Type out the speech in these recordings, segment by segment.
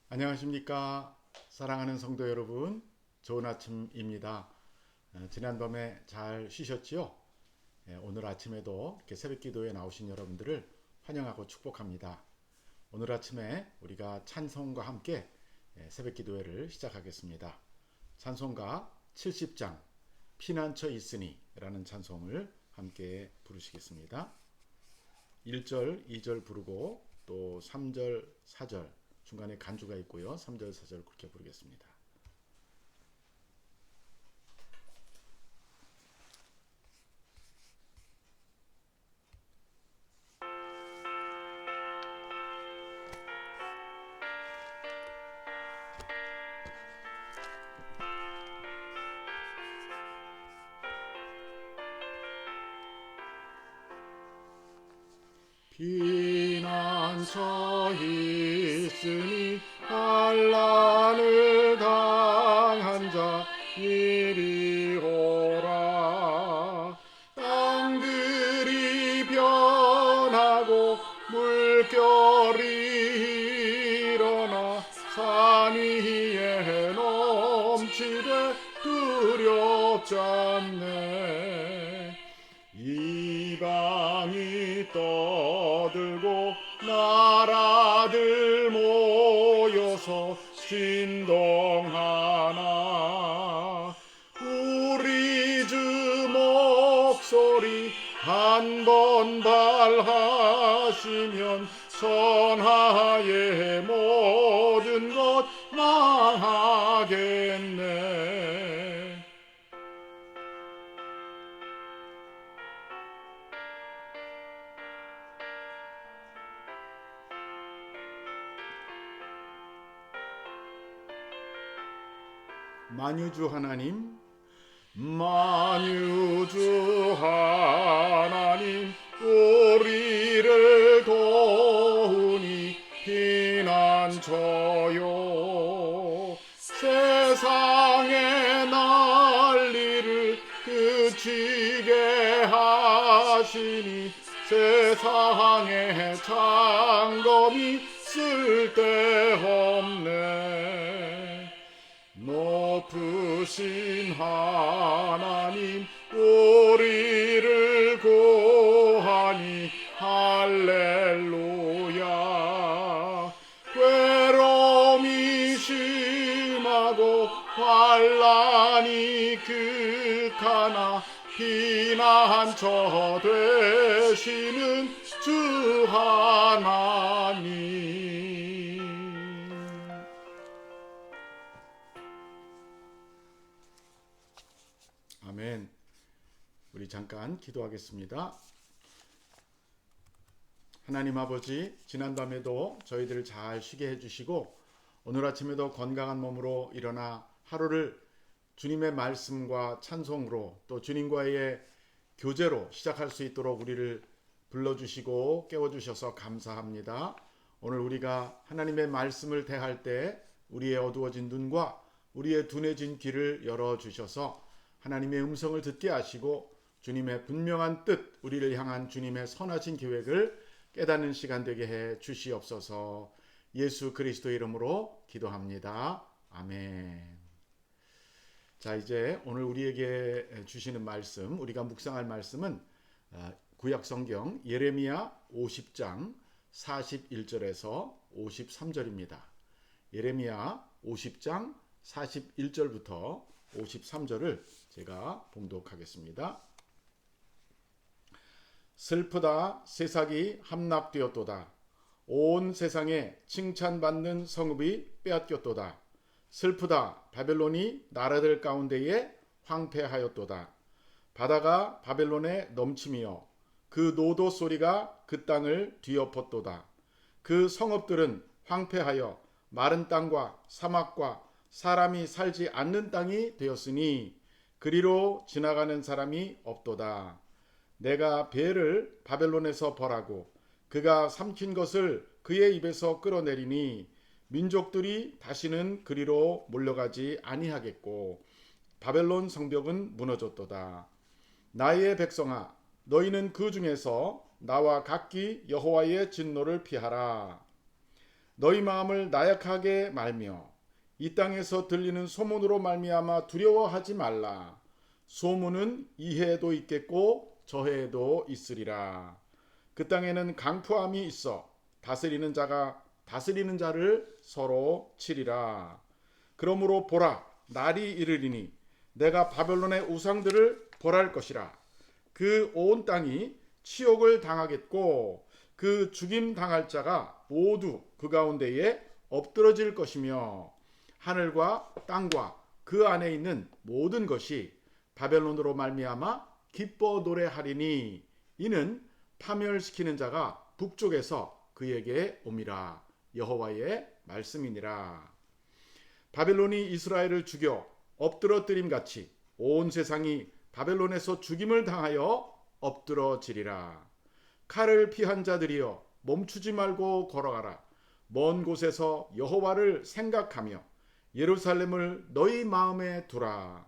안녕하십니까. 사랑하는 성도 여러분, 좋은 아침입니다. 지난밤에 잘 쉬셨지요? 오늘 아침에도 이렇게 새벽 기도에 나오신 여러분들을 환영하고 축복합니다. 오늘 아침에 우리가 찬송과 함께 새벽 기도회를 시작하겠습니다. 찬송가 70장 피난처 있으니 라는 찬송을 함께 부르시겠습니다. 1절, 2절 부르고 또 3절, 4절 중간에 간주가 있고요. 3절, 4절 그렇게 부르겠습니다. 피난처 있으니 환난을 당한 자 이리 오라. 땅들이 변하고 물결이 일어나 산 위에 넘치되 두렵지 않네. 이방이 떠들고 나라들 모여서 진동하나 우리 주 목소리 한번 발하시면 천하의 모든 것 망하겠네. 만유주 하나님, 만유주 하나님, 우리를 도우니 피난처요. 세상의 난리를 그치게 하시니 세상의 장검이 쓸데없네. 높으신 하나님 우리를 구하니 할렐루야. 괴로움이 심하고 환난이 극하나 피난처 되시는 주 하나님. 아멘. 우리 잠깐 기도하겠습니다. 하나님 아버지, 지난밤에도 저희들을 잘 쉬게 해주시고 오늘 아침에도 건강한 몸으로 일어나 하루를 주님의 말씀과 찬송으로 또 주님과의 교제로 시작할 수 있도록 우리를 불러주시고 깨워주셔서 감사합니다. 오늘 우리가 하나님의 말씀을 대할 때 우리의 어두워진 눈과 우리의 둔해진 귀를 열어주셔서 하나님의 음성을 듣게 하시고 주님의 분명한 뜻, 우리를 향한 주님의 선하신 계획을 깨닫는 시간 되게 해 주시옵소서. 예수 그리스도의 이름으로 기도합니다. 아멘. 자, 이제 오늘 우리에게 주시는 말씀, 우리가 묵상할 말씀은 구약 성경 예레미야 50장 41절에서 53절입니다. 예레미야 50장 41절부터 53절을 제가 봉독하겠습니다. 슬프다, 세상이 함락되었도다. 온 세상에 칭찬받는 성읍이 빼앗겼도다. 슬프다, 바벨론이 나라들 가운데에 황폐하였도다. 바다가 바벨론에 넘침이여 그 노도 소리가 그 땅을 뒤엎었도다. 그 성읍들은 황폐하여 마른 땅과 사막과 사람이 살지 않는 땅이 되었으니 그리로 지나가는 사람이 없도다. 내가 배를 바벨론에서 벌하고 그가 삼킨 것을 그의 입에서 끌어내리니 민족들이 다시는 그리로 몰려가지 아니하겠고 바벨론 성벽은 무너졌도다. 나의 백성아, 너희는 그 중에서 나와 각기 여호와의 진노를 피하라. 너희 마음을 나약하게 말며 이 땅에서 들리는 소문으로 말미암아 두려워하지 말라. 소문은 이 해에도 있겠고 저 해에도 있으리라. 그 땅에는 강포함이 있어 다스리는 자가 다스리는 자를 서로 치리라. 그러므로 보라, 날이 이르리니 내가 바벨론의 우상들을 벌할 것이라. 그 온 땅이 치욕을 당하겠고 그 죽임 당할 자가 모두 그 가운데에 엎드러질 것이며 하늘과 땅과 그 안에 있는 모든 것이 바벨론으로 말미암아 기뻐 노래하리니 이는 파멸시키는 자가 북쪽에서 그에게 옴이라. 여호와의 말씀이니라. 바벨론이 이스라엘을 죽여 엎드러뜨림 같이 온 세상이 바벨론에서 죽임을 당하여 엎드러지리라. 칼을 피한 자들이여 멈추지 말고 걸어가라. 먼 곳에서 여호와를 생각하며 예루살렘을 너희 마음에 두라.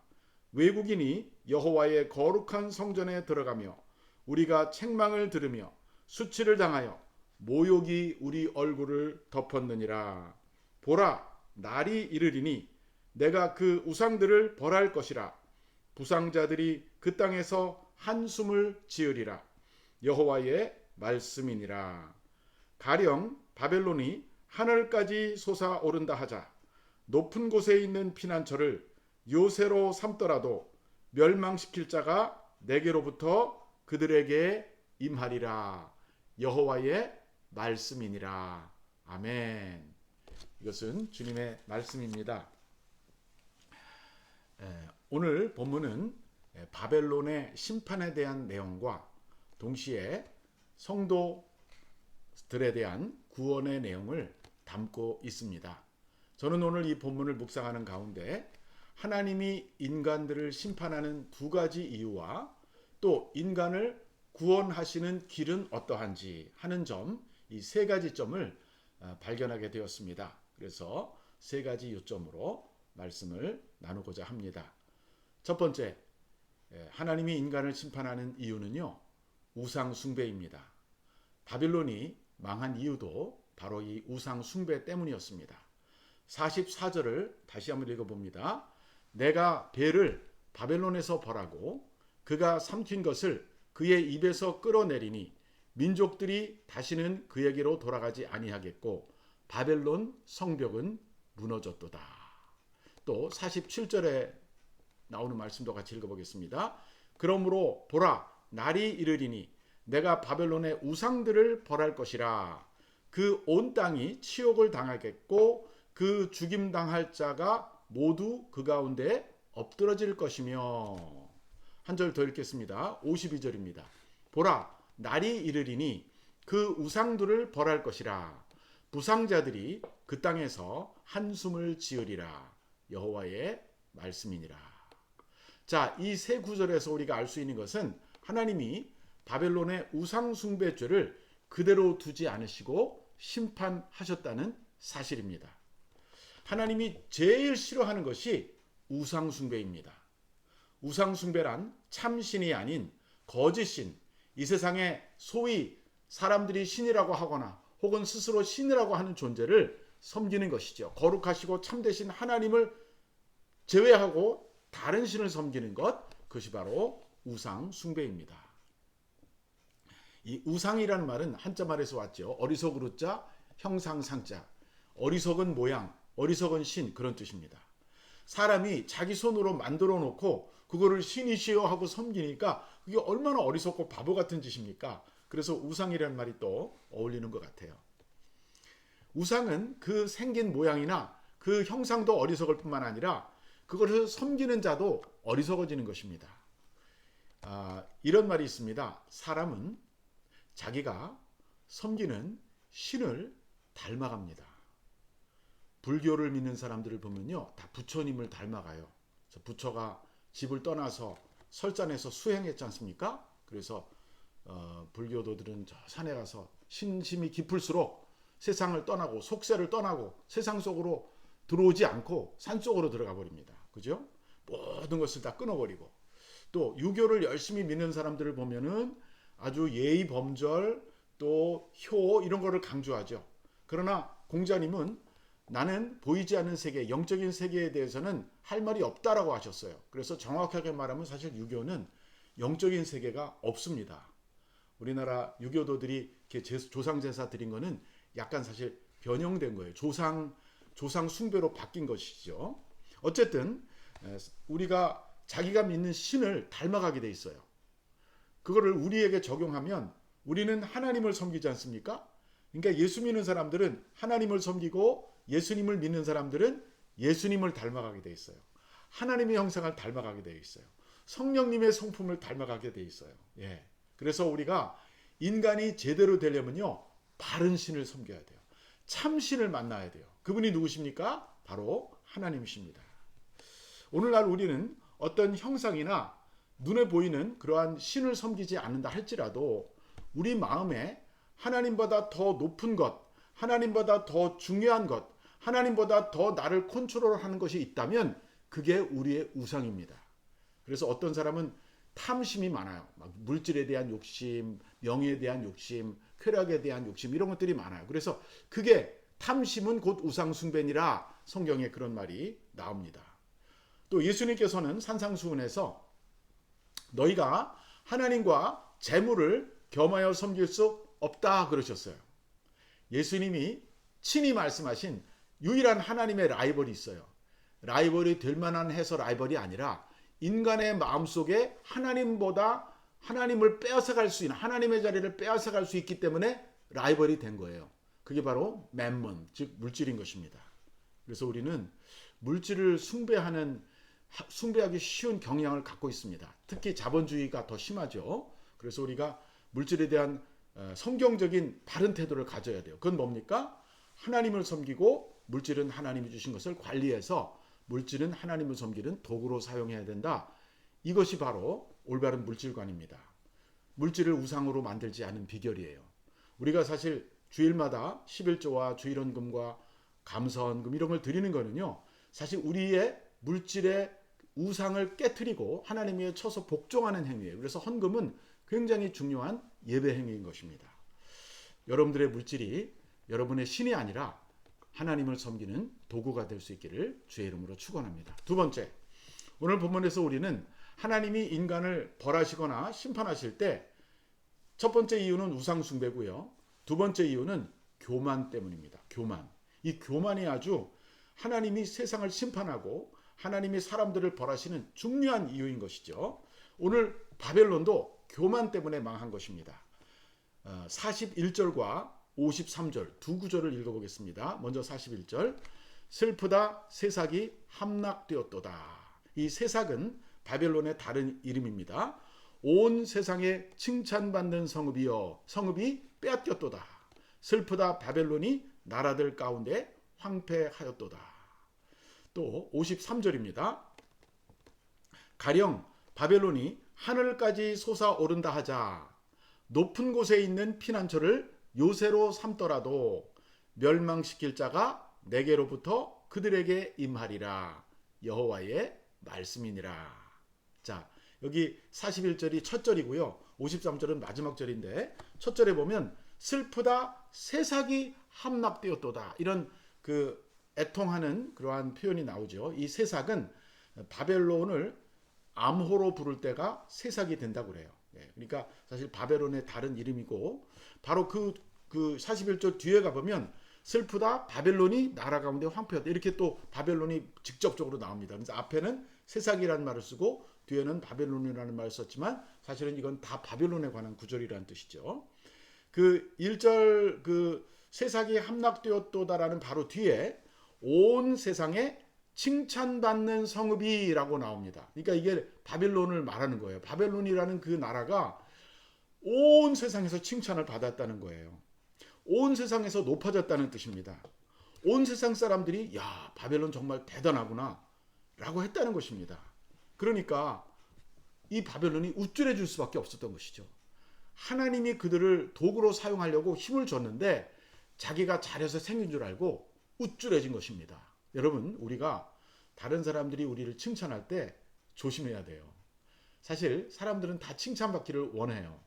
외국인이 여호와의 거룩한 성전에 들어가며 우리가 책망을 들으며 수치를 당하여 모욕이 우리 얼굴을 덮었느니라. 보라, 날이 이르리니 내가 그 우상들을 벌할 것이라. 부상자들이 그 땅에서 한숨을 지으리라. 여호와의 말씀이니라. 가령 바벨론이 하늘까지 솟아오른다 하자 높은 곳에 있는 피난처를 요새로 삼더라도 멸망시킬 자가 내게로부터 그들에게 임하리라. 여호와의 말씀이니라. 아멘. 이것은 주님의 말씀입니다. 오늘 본문은 바벨론의 심판에 대한 내용과 동시에 성도들에 대한 구원의 내용을 담고 있습니다. 저는 오늘 이 본문을 묵상하는 가운데 하나님이 인간들을 심판하는 두 가지 이유와 또 인간을 구원하시는 길은 어떠한지 하는 점, 이 세 가지 점을 발견하게 되었습니다. 그래서 세 가지 요점으로 말씀을 나누고자 합니다. 첫 번째, 하나님이 인간을 심판하는 이유는요, 우상 숭배입니다. 바빌론이 망한 이유도 바로 이 우상 숭배 때문이었습니다. 44절을 다시 한번 읽어봅니다. 내가 배를 바벨론에서 벌하고 그가 삼킨 것을 그의 입에서 끌어내리니 민족들이 다시는 그에게로 돌아가지 아니하겠고 바벨론 성벽은 무너졌도다. 또 47절에 나오는 말씀도 같이 읽어보겠습니다. 그러므로 보라, 날이 이르리니 내가 바벨론의 우상들을 벌할 것이라. 그 온 땅이 치욕을 당하겠고 그 죽임 당할 자가 모두 그 가운데 엎드러질 것이며. 한 절 더 읽겠습니다. 52절입니다. 보라, 날이 이르리니 그 우상들을 벌할 것이라. 부상자들이 그 땅에서 한숨을 지으리라. 여호와의 말씀이니라. 자, 이 세 구절에서 우리가 알 수 있는 것은 하나님이 바벨론의 우상 숭배죄를 그대로 두지 않으시고 심판하셨다는 사실입니다. 하나님이 제일 싫어하는 것이 우상 숭배입니다. 우상 숭배란 참신이 아닌 거짓신, 이 세상에 소위 사람들이 신이라고 하거나 혹은 스스로 신이라고 하는 존재를 섬기는 것이죠. 거룩하시고 참되신 하나님을 제외하고 다른 신을 섬기는 것, 그것이 바로 우상 숭배입니다. 이 우상이라는 말은 한자 말에서 왔죠. 어리석을 자, 형상상자. 어리석은 모양, 어리석은 신, 그런 뜻입니다. 사람이 자기 손으로 만들어 놓고 그거를 신이시여 하고 섬기니까 그게 얼마나 어리석고 바보 같은 짓입니까? 그래서 우상이라는 말이 또 어울리는 것 같아요. 우상은 그 생긴 모양이나 그 형상도 어리석을 뿐만 아니라 그것을 섬기는 자도 어리석어지는 것입니다. 이런 말이 있습니다. 사람은 자기가 섬기는 신을 닮아갑니다. 불교를 믿는 사람들을 보면요, 다 부처님을 닮아가요. 부처가 집을 떠나서 설산에서 수행했지 않습니까? 그래서 불교도들은 저 산에 가서 신심이 깊을수록 세상을 떠나고 속세를 떠나고 세상 속으로 들어오지 않고 산 속으로 들어가 버립니다. 그죠? 모든 것을 다 끊어버리고. 또 유교를 열심히 믿는 사람들을 보면은 아주 예의 범절 또 효 이런 거를 강조하죠. 그러나 공자님은 나는 보이지 않는 세계, 영적인 세계에 대해서는 할 말이 없다라고 하셨어요. 그래서 정확하게 말하면 사실 유교는 영적인 세계가 없습니다. 우리나라 유교도들이 이렇게 조상 제사 드린 거는 약간 사실 변형된 거예요. 조상 숭배로 바뀐 것이죠. 어쨌든 우리가 자기가 믿는 신을 닮아가게 돼 있어요. 그거를 우리에게 적용하면 우리는 하나님을 섬기지 않습니까? 그러니까 예수 믿는 사람들은 하나님을 섬기고 예수님을 믿는 사람들은 예수님을 닮아가게 돼 있어요. 하나님의 형상을 닮아가게 돼 있어요. 성령님의 성품을 닮아가게 돼 있어요. 예. 그래서 우리가 인간이 제대로 되려면요, 바른 신을 섬겨야 돼요. 참 신을 만나야 돼요. 그분이 누구십니까? 바로 하나님이십니다. 오늘날 우리는 어떤 형상이나 눈에 보이는 그러한 신을 섬기지 않는다 할지라도 우리 마음에 하나님보다 더 높은 것, 하나님보다 더 중요한 것, 하나님보다 더 나를 컨트롤하는 것이 있다면 그게 우리의 우상입니다. 그래서 어떤 사람은 탐심이 많아요. 막 물질에 대한 욕심, 명예에 대한 욕심, 쾌락에 대한 욕심, 이런 것들이 많아요. 그래서 그게 탐심은 곧 우상 숭배니라 성경에 그런 말이 나옵니다. 또 예수님께서는 산상수훈에서 너희가 하나님과 재물을 겸하여 섬길 수 없다 그러셨어요. 예수님이 친히 말씀하신 유일한 하나님의 라이벌이 있어요. 라이벌이 될 만한 해서 라이벌이 아니라 인간의 마음속에 하나님보다 하나님을 빼앗아갈 수 있는, 하나님의 자리를 빼앗아갈 수 있기 때문에 라이벌이 된 거예요. 그게 바로 맴몬, 즉 물질인 것입니다. 그래서 우리는 물질을 숭배하기 쉬운 경향을 갖고 있습니다. 특히 자본주의가 더 심하죠. 그래서 우리가 물질에 대한 성경적인 바른 태도를 가져야 돼요. 그건 뭡니까? 하나님을 섬기고 물질은 하나님이 주신 것을 관리해서 물질은 하나님을 섬기는 도구로 사용해야 된다. 이것이 바로 올바른 물질관입니다. 물질을 우상으로 만들지 않은 비결이에요. 우리가 사실 주일마다 11조와 주일헌금과 감사헌금 이런 걸 드리는 거는요, 사실 우리의 물질의 우상을 깨트리고 하나님 위에 쳐서 복종하는 행위예요. 그래서 헌금은 굉장히 중요한 예배 행위인 것입니다. 여러분들의 물질이 여러분의 신이 아니라 하나님을 섬기는 도구가 될 수 있기를 주의 이름으로 축원합니다. 두 번째, 오늘 본문에서 우리는 하나님이 인간을 벌하시거나 심판하실 때 첫 번째 이유는 우상 숭배고요. 두 번째 이유는 교만 때문입니다. 교만. 이 교만이 아주 하나님이 세상을 심판하고 하나님이 사람들을 벌하시는 중요한 이유인 것이죠. 오늘 바벨론도 교만 때문에 망한 것입니다. 41절과 53절 두 구절을 읽어보겠습니다. 먼저 41절. 슬프다 새삭이 함락되었도다. 이 새삭은 바벨론의 다른 이름입니다. 온 세상에 칭찬받는 성읍이여 성읍이 빼앗겼도다. 슬프다 바벨론이 나라들 가운데 황폐하였도다. 또 53절입니다. 가령 바벨론이 하늘까지 솟아오른다 하자. 높은 곳에 있는 피난처를 요새로 삼더라도 멸망시킬 자가 내게로부터 그들에게 임하리라. 여호와의 말씀이니라. 자, 여기 41절이 첫 절이고요. 53절은 마지막 절인데 첫 절에 보면 슬프다 새삭이 함락되었도다. 이런 그 애통하는 그러한 표현이 나오죠. 이 새삭은 바벨론을 암호로 부를 때가 새삭이 된다고 그래요. 그러니까 사실 바벨론의 다른 이름이고 바로 그 41절 뒤에 가보면 슬프다 바벨론이 나라 가운데 황폐하다 이렇게 또 바벨론이 직접적으로 나옵니다. 그래서 앞에는 새삭이라는 말을 쓰고 뒤에는 바벨론이라는 말을 썼지만 사실은 이건 다 바벨론에 관한 구절이라는 뜻이죠. 그 1절 그 새삭이 함락되었도다라는 바로 뒤에 온 세상에 칭찬받는 성읍이라고 나옵니다. 그러니까 이게 바벨론을 말하는 거예요. 바벨론이라는 그 나라가 온 세상에서 칭찬을 받았다는 거예요. 온 세상에서 높아졌다는 뜻입니다. 온 세상 사람들이 야 바벨론 정말 대단하구나 라고 했다는 것입니다. 그러니까 이 바벨론이 우쭐해질 수밖에 없었던 것이죠. 하나님이 그들을 도구로 사용하려고 힘을 줬는데 자기가 잘해서 생긴 줄 알고 우쭐해진 것입니다. 여러분 우리가 다른 사람들이 우리를 칭찬할 때 조심해야 돼요. 사실 사람들은 다 칭찬받기를 원해요.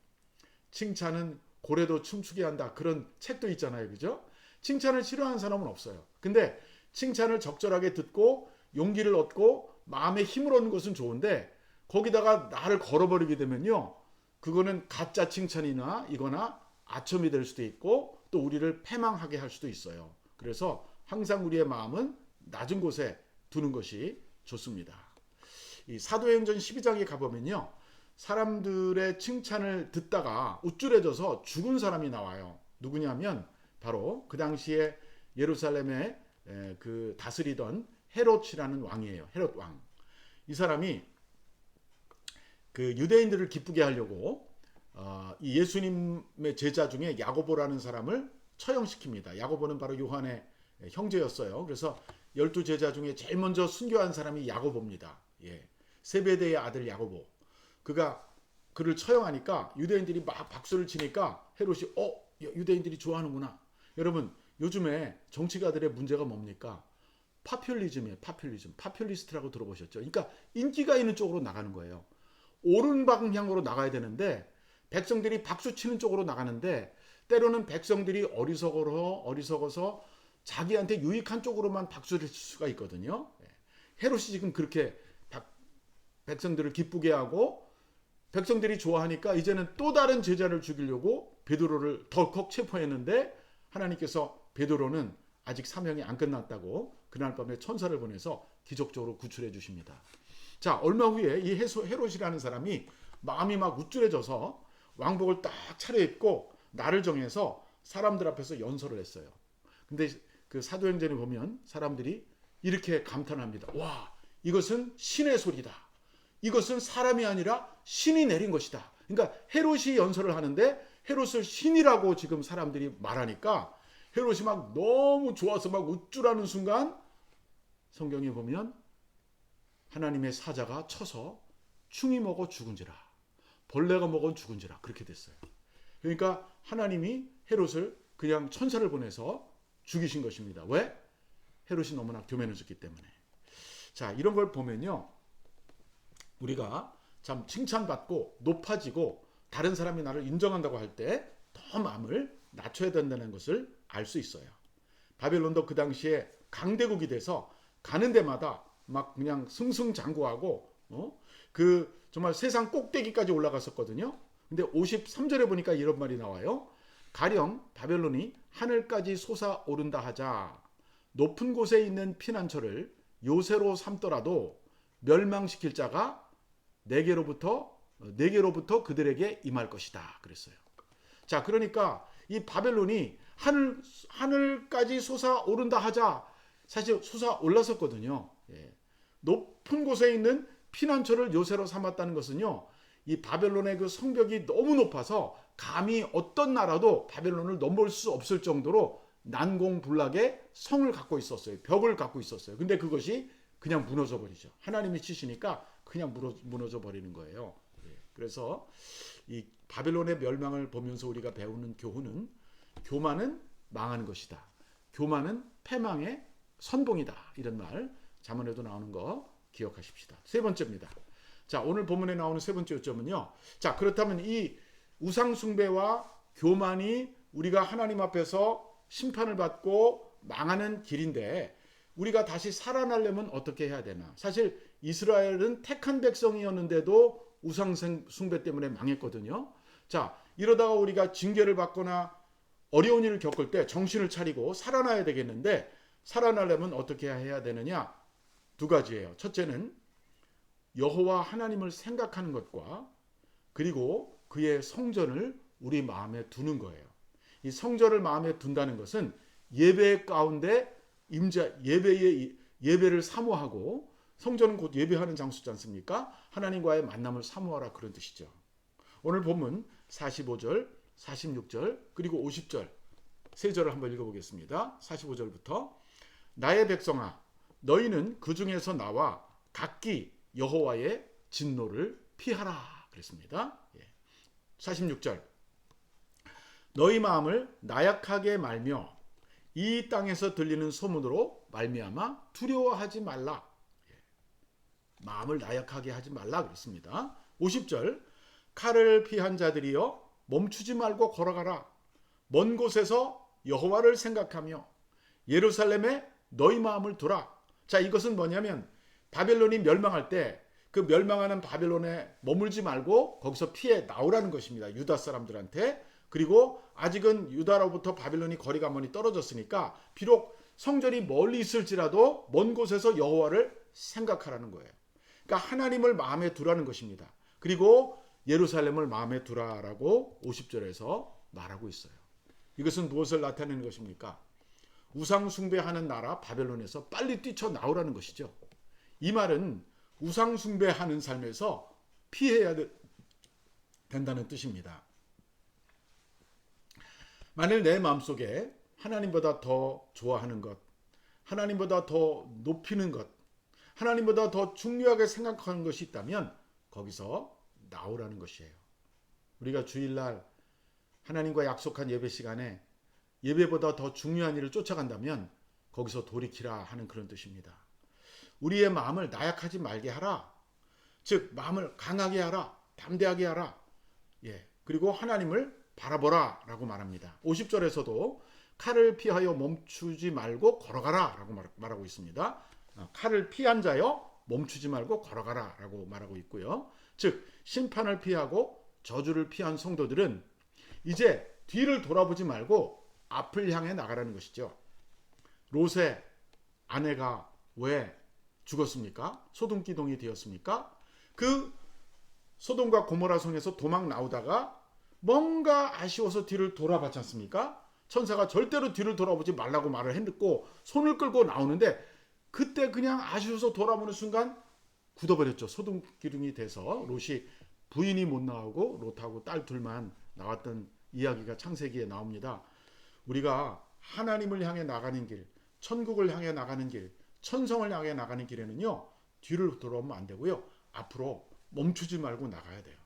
칭찬은 고래도 춤추게 한다 그런 책도 있잖아요. 그죠? 칭찬을 싫어하는 사람은 없어요. 근데 칭찬을 적절하게 듣고 용기를 얻고 마음에 힘을 얻는 것은 좋은데 거기다가 나를 걸어버리게 되면요, 그거는 가짜 칭찬이나 이거나 아첨이 될 수도 있고 또 우리를 패망하게 할 수도 있어요. 그래서 항상 우리의 마음은 낮은 곳에 두는 것이 좋습니다. 이 사도행전 12장에 가보면요, 사람들의 칭찬을 듣다가 우쭐해져서 죽은 사람이 나와요. 누구냐면 바로 그 당시에 예루살렘에 그 다스리던 헤롯이라는 왕이에요. 헤롯 왕. 이 사람이 그 유대인들을 기쁘게 하려고 이 예수님의 제자 중에 야고보라는 사람을 처형시킵니다. 야고보는 바로 요한의 형제였어요. 그래서 12제자 중에 제일 먼저 순교한 사람이 야고보입니다. 예. 세베대의 아들 야고보. 그가 그를 처형하니까 유대인들이 막 박수를 치니까 헤롯이 유대인들이 좋아하는구나. 여러분, 요즘에 정치가들의 문제가 뭡니까? 파퓰리즘이에요. 파퓰리즘. 파퓰리스트라고 들어보셨죠? 그러니까 인기가 있는 쪽으로 나가는 거예요. 옳은 방향으로 나가야 되는데 백성들이 박수치는 쪽으로 나가는데 때로는 백성들이 어리석어서 자기한테 유익한 쪽으로만 박수를 칠 수가 있거든요. 헤롯이 지금 그렇게 백성들을 기쁘게 하고 백성들이 좋아하니까 이제는 또 다른 제자를 죽이려고 베드로를 덜컥 체포했는데 하나님께서 베드로는 아직 사명이 안 끝났다고 그날 밤에 천사를 보내서 기적적으로 구출해 주십니다. 자, 얼마 후에 이 헤롯이라는 사람이 마음이 막 우쭐해져서 왕복을 딱 차려입고 날을 정해서 사람들 앞에서 연설을 했어요. 근데 그 사도행전에 보면 사람들이 이렇게 감탄합니다. 와, 이것은 신의 소리다. 이것은 사람이 아니라 신이 내린 것이다. 그러니까 헤롯이 연설을 하는데 헤롯을 신이라고 지금 사람들이 말하니까 헤롯이 막 너무 좋아서 막 우쭐하는 순간 성경에 보면 하나님의 사자가 쳐서 충이 먹어 죽은지라 벌레가 먹어 죽은지라 그렇게 됐어요. 그러니까 하나님이 헤롯을 그냥 천사를 보내서 죽이신 것입니다. 왜? 헤롯이 너무나 교만해졌기 때문에. 자, 이런 걸 보면요, 우리가 참 칭찬받고 높아지고 다른 사람이 나를 인정한다고 할 때 더 마음을 낮춰야 된다는 것을 알 수 있어요. 바벨론도 그 당시에 강대국이 돼서 가는 데마다 막 그냥 승승장구하고 그 정말 세상 꼭대기까지 올라갔었거든요. 근데 53절에 보니까 이런 말이 나와요. 가령 바벨론이 하늘까지 솟아오른다 하자 높은 곳에 있는 피난처를 요새로 삼더라도 멸망시킬 자가 내게로부터 그들에게 임할 것이다 그랬어요. 자, 그러니까 이 바벨론이 하늘까지 솟아오른다 하자 사실 솟아올랐었거든요. 예. 높은 곳에 있는 피난처를 요새로 삼았다는 것은요, 이 바벨론의 그 성벽이 너무 높아서 감히 어떤 나라도 바벨론을 넘볼 수 없을 정도로 난공불락의 성을 갖고 있었어요. 벽을 갖고 있었어요. 근데 그것이 그냥 무너져 버리죠. 하나님이 치시니까 그냥 무너져 버리는 거예요. 예. 그래서 이 바벨론의 멸망을 보면서 우리가 배우는 교훈은 교만은 망하는 것이다. 교만은 패망의 선봉이다. 이런 말 잠언에도 나오는 거 기억하십시다. 세 번째입니다. 자, 오늘 본문에 나오는 세 번째 요점은요. 자, 그렇다면 이 우상 숭배와 교만이 우리가 하나님 앞에서 심판을 받고 망하는 길인데 우리가 다시 살아나려면 어떻게 해야 되나? 사실 이스라엘은 택한 백성이었는데도 우상 숭배 때문에 망했거든요. 자, 이러다가 우리가 징계를 받거나 어려운 일을 겪을 때 정신을 차리고 살아나야 되겠는데 살아나려면 어떻게 해야 되느냐? 두 가지예요. 첫째는 여호와 하나님을 생각하는 것과 그리고 그의 성전을 우리 마음에 두는 거예요. 이 성전을 마음에 둔다는 것은 예배 가운데 예배를 사모하고 성전은 곧 예배하는 장소지 않습니까? 하나님과의 만남을 사모하라 그런 뜻이죠. 오늘 본문 45절, 46절 그리고 50절 세 절을 한번 읽어보겠습니다. 45절부터 나의 백성아 너희는 그 중에서 나와 각기 여호와의 진노를 피하라 그랬습니다. 46절 너희 마음을 나약하게 말며 이 땅에서 들리는 소문으로 말미암아 두려워하지 말라. 마음을 나약하게 하지 말라 그랬습니다. 50절 칼을 피한 자들이여 멈추지 말고 걸어가라. 먼 곳에서 여호와를 생각하며 예루살렘에 너희 마음을 두라. 자, 이것은 뭐냐면 바벨론이 멸망할 때 그 멸망하는 바벨론에 머물지 말고 거기서 피해 나오라는 것입니다. 유다 사람들한테. 그리고 아직은 유다로부터 바벨론이 거리가 많이 떨어졌으니까 비록 성전이 멀리 있을지라도 먼 곳에서 여호와를 생각하라는 거예요. 그러니까 하나님을 마음에 두라는 것입니다. 그리고 예루살렘을 마음에 두라라고 50절에서 말하고 있어요. 이것은 무엇을 나타내는 것입니까? 우상 숭배하는 나라 바벨론에서 빨리 뛰쳐나오라는 것이죠. 이 말은 우상 숭배하는 삶에서 피해야 된다는 뜻입니다. 만일 내 마음속에 하나님보다 더 좋아하는 것, 하나님보다 더 높이는 것, 하나님보다 더 중요하게 생각하는 것이 있다면 거기서 나오라는 것이에요. 우리가 주일날 하나님과 약속한 예배 시간에 예배보다 더 중요한 일을 쫓아간다면 거기서 돌이키라 하는 그런 뜻입니다. 우리의 마음을 나약하지 말게 하라. 즉 마음을 강하게 하라. 담대하게 하라. 그리고 하나님을 바라보라 라고 말합니다. 50절에서도 칼을 피하여 멈추지 말고 걸어가라 라고 말하고 있습니다. 칼을 피한 자여 멈추지 말고 걸어가라 라고 말하고 있고요. 즉 심판을 피하고 저주를 피한 성도들은 이제 뒤를 돌아보지 말고 앞을 향해 나가라는 것이죠. 롯의 아내가 왜 죽었습니까? 소돔기둥이 되었습니까? 그 소돔과 고모라 성에서 도망 나오다가 뭔가 아쉬워서 뒤를 돌아봤지 않습니까? 천사가 절대로 뒤를 돌아보지 말라고 말을 했고 손을 끌고 나오는데 그때 그냥 아쉬워서 돌아보는 순간 굳어버렸죠. 소돔기둥이 돼서 롯이 부인이 못 나오고 롯하고 딸 둘만 나왔던 이야기가 창세기에 나옵니다. 우리가 하나님을 향해 나가는 길, 천국을 향해 나가는 길, 천성을 향해 나가는 길에는요, 뒤를 돌아오면 안 되고요, 앞으로 멈추지 말고 나가야 돼요.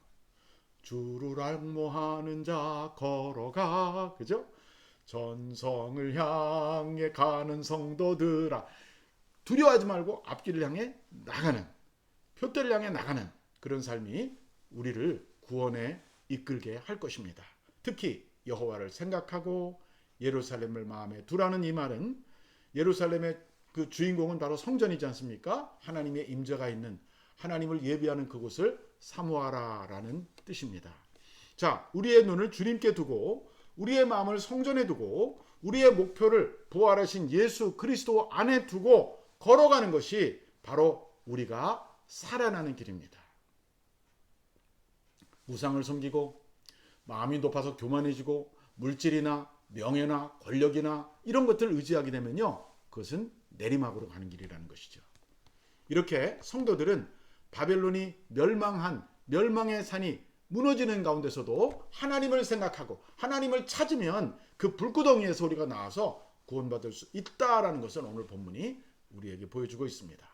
주를 악모하는 자 걸어가, 그죠? 전성을 향해 가는 성도들아, 두려워하지 말고 앞길을 향해 나가는, 표대를 향해 나가는 그런 삶이 우리를 구원에 이끌게 할 것입니다. 특히 여호와를 생각하고 예루살렘을 마음에 두라는 이 말은 예루살렘의 그 주인공은 바로 성전이지 않습니까? 하나님의 임재가 있는, 하나님을 예비하는 그곳을 사모하라라는 뜻입니다. 자, 우리의 눈을 주님께 두고 우리의 마음을 성전에 두고 우리의 목표를 부활하신 예수 그리스도 안에 두고 걸어가는 것이 바로 우리가 살아나는 길입니다. 우상을 섬기고 마음이 높아서 교만해지고 물질이나 명예나 권력이나 이런 것들을 의지하게 되면요, 그것은 내리막으로 가는 길이라는 것이죠. 이렇게 성도들은 바벨론이 멸망한 멸망의 산이 무너지는 가운데서도 하나님을 생각하고 하나님을 찾으면 그 불구덩이에서 우리가 나와서 구원받을 수 있다라는 것을 오늘 본문이 우리에게 보여주고 있습니다.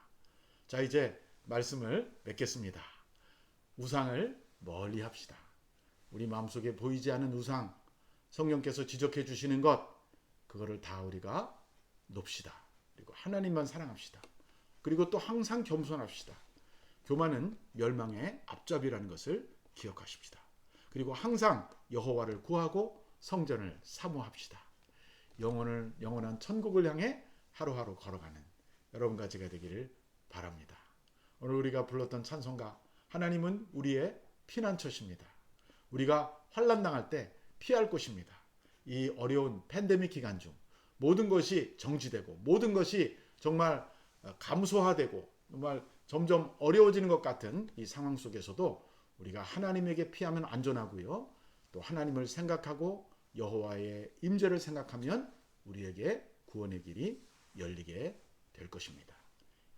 자, 이제 말씀을 맺겠습니다. 우상을 멀리 합시다. 우리 마음속에 보이지 않는 우상, 성령께서 지적해 주시는 것, 그거를 다 우리가 높시다. 그리고 하나님만 사랑합시다. 그리고 또 항상 겸손합시다. 교만은 멸망의 앞잡이라는 것을 기억하십시다. 그리고 항상 여호와를 구하고 성전을 사모합시다. 영원한 천국을 향해 하루하루 걸어가는 여러분과 제가 되기를 바랍니다. 오늘 우리가 불렀던 찬송가, 하나님은 우리의 피난처십니다. 우리가 환난 당할 때 피할 곳입니다. 이 어려운 팬데믹 기간 중 모든 것이 정지되고 모든 것이 정말 감소화되고 정말 점점 어려워지는 것 같은 이 상황 속에서도 우리가 하나님에게 피하면 안전하고요, 또 하나님을 생각하고 여호와의 임재를 생각하면 우리에게 구원의 길이 열리게 될 것입니다.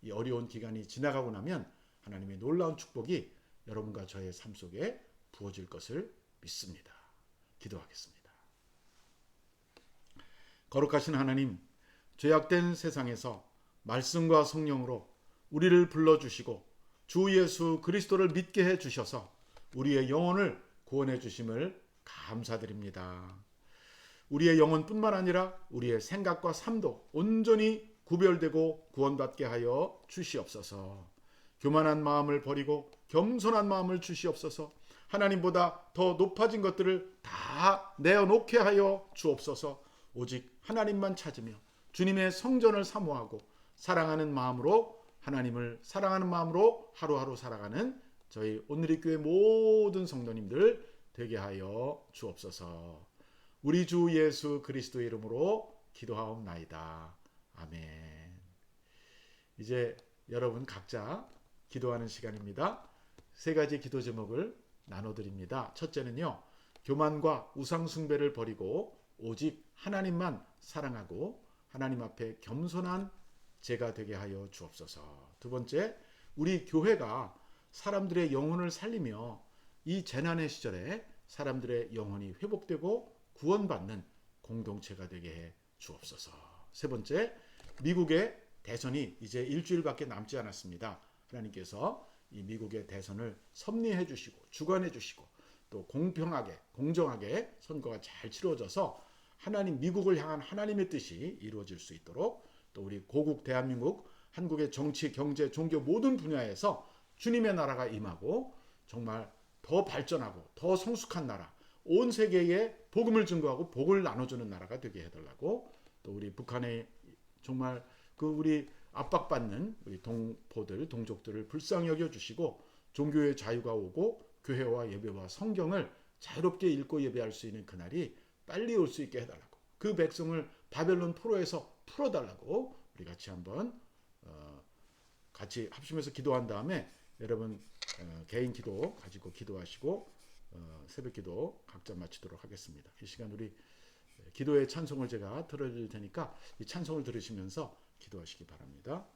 이 어려운 기간이 지나가고 나면 하나님의 놀라운 축복이 여러분과 저의 삶 속에 부어질 것을 믿습니다. 기도하겠습니다. 거룩하신 하나님, 죄악된 세상에서 말씀과 성령으로 우리를 불러주시고 주 예수 그리스도를 믿게 해주셔서 우리의 영혼을 구원해 주심을 감사드립니다. 우리의 영혼뿐만 아니라 우리의 생각과 삶도 온전히 구별되고 구원받게 하여 주시옵소서. 교만한 마음을 버리고 겸손한 마음을 주시옵소서. 하나님보다 더 높아진 것들을 다 내어놓게 하여 주옵소서. 오직 하나님만 찾으며 주님의 성전을 사모하고 사랑하는 마음으로 하나님을 사랑하는 마음으로 하루하루 살아가는 저희 온누리교회 모든 성도님들 되게 하여 주옵소서. 우리 주 예수 그리스도의 이름으로 기도하옵나이다. 아멘. 이제 여러분 각자 기도하는 시간입니다. 세 가지 기도 제목을 나눠드립니다. 첫째는요, 교만과 우상 숭배를 버리고 오직 하나님만 사랑하고 하나님 앞에 겸손한 제가 되게 하여 주옵소서. 두 번째, 우리 교회가 사람들의 영혼을 살리며 이 재난의 시절에 사람들의 영혼이 회복되고 구원받는 공동체가 되게 해 주옵소서. 세 번째, 미국의 대선이 이제 일주일밖에 남지 않았습니다. 하나님께서 이 미국의 대선을 섭리해 주시고 주관해 주시고 또 공평하게 공정하게 선거가 잘 치러져서 하나님 미국을 향한 하나님의 뜻이 이루어질 수 있도록 또 우리 고국 대한민국 한국의 정치, 경제, 종교 모든 분야에서 주님의 나라가 임하고 정말 더 발전하고 더 성숙한 나라, 온 세계에 복음을 증거하고 복을 나눠주는 나라가 되게 해달라고 또 우리 북한의 정말 그 우리 압박받는 우리 동포들, 동족들을 불쌍히 여겨주시고 종교의 자유가 오고 교회와 예배와 성경을 자유롭게 읽고 예배할 수 있는 그날이 빨리 올 수 있게 해달라고 그 백성을 바벨론 포로에서 풀어달라고 우리 같이 한번 같이 합심해서 기도한 다음에 여러분 개인 기도 가지고 기도하시고 새벽 기도 각자 마치도록 하겠습니다. 이 시간 우리 기도의 찬송을 제가 들어드릴 테니까 이 찬송을 들으시면서 기도하시기 바랍니다.